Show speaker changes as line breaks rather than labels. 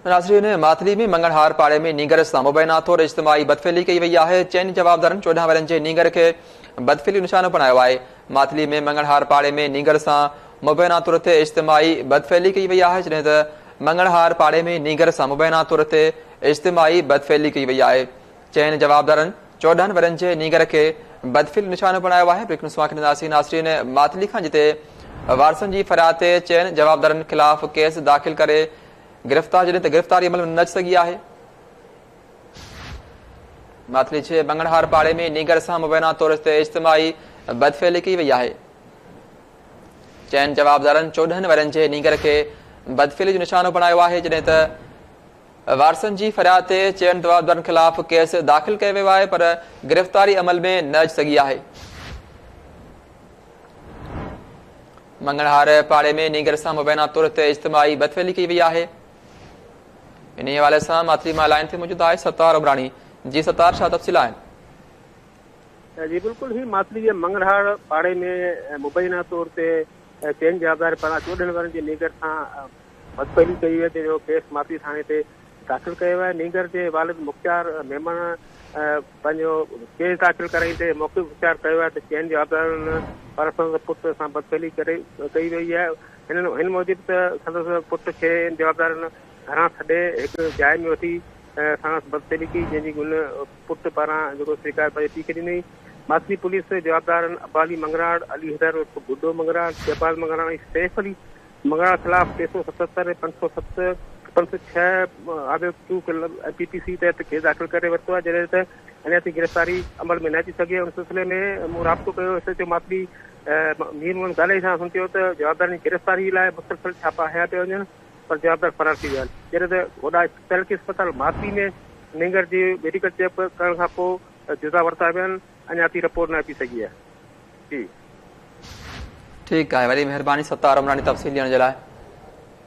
नाज़रीन, माथली में मंगलहार पाड़े में नीगर सां मुबैना तौर इज्तिमाई बदफेली कई वई आहे। चइनि जवाबदारनि 14 वरनि जे नीगर खे बदफेली निशानो बणायो आहे। माथली में मंगलहार पाड़े में नीगर सां मुबैना तौर ते इज्तिमाई बदफेली कई वई आहे, जॾहिं त मंगलहार पाड़े में नीगर सां मुबैना तौर ते इज्तिमाई बदफेली कई वई आहे। चइनि जवाबदारनि 14 वरनि जे नीगर खे बदफेली निशानो बणायो आहे। ब्रेक न्यूज़ मां ॾिंदासीं। नाज़रीन, माथली खां जिते वारसनि जी फरियाद ते चइनि जवाबदारनि ख़िलाफ़ केस दाख़िल करे गिरफ्तार, जॾहिं त गिरफ़्तारी अमल में न अची सघी आहे। माथली जे मंगलहार पाड़े में नीगर सां मुबैना तौर ते इज्तिमाई बदफेली कई वई आहे। चइनि जवाबदारनि 14 वरनि जे नीगर खे बदफेली जो निशानो बणायो आहे, जॾहिं त वारसनि जी फरियाद ते चइनि जवाबदारनि ख़िलाफ़ केस दाख़िल कयो वियो आहे, पर गिरफ़्तारी अमल में न अची सघी आहे। मंगलहार पाड़े में नीगर सां मुबैना तौर ते इज्तिमाई बदफेली कई वई आहे। इन हवाले सां माथली मां लाइन ते मौजूद आहे सत्तार उमरानी। जी सत्तार, छा तफ़सील आहिनि?
जी बिल्कुल ही माथली जे मंगलहार पाड़े में मुबैना तौर ते चइनि जवाबदार पारां 14 वरनि जे नीगर सां बदफेली कई वई, जो केस माथली थाणे ते दाख़िल कयो आहे। नीगर जे वालिद मुख्तार मेमन पंहिंजो केस दाख़िल कराईंदे मौक़िफ़ वीचार कयो आहे त चइनि जवाबदारनि वारसनि पुट सां बदफेली कई वई आहे। हिन मूजिबि त संदसि पुट खे जवाबदारनि घरां छॾे हिकु जाइ में वठी संदसि बदफेली कई, जंहिंजी हुन पुट पारां जेको शिकायत पंहिंजी पीउ खे ॾिनई। माथली पुलिस जवाबदारनि अबाली मंगराड़, अली हैदर गुड्डो मंगराड़, जयपाल मंगराड़ ऐं सैफ अली मंगराड़ ख़िलाफ़ 377, 507, 506 IPPC तहत केस दाख़िल करे वरितो आहे, जॾहिं त अञा ताईं गिरफ़्तारी अमल में न अची सघी। उन सिलसिले में मूं राब्तो कयो एसएचओ माथली मीर मोहम्मद ॻाल्हाई सां सुञियो त जवाबदारनि जी गिरफ़्तारी लाइ मुसलसल छापा हया पिया वञनि, पर जवाबदार फरार थी विया आहिनि। जॾहिं त होॾा तरक़ी अस्पताल माथली में नीगर जी मेडिकल चेक करण खां पोइ जुज़ा वरिता विया आहिनि, अञा ताईं रिपोर्ट न अची सघी आहे। जी
ठीकु आहे, वॾी महिरबानी सत्तार उमरानी तफ़सील ॾियण जे लाइ।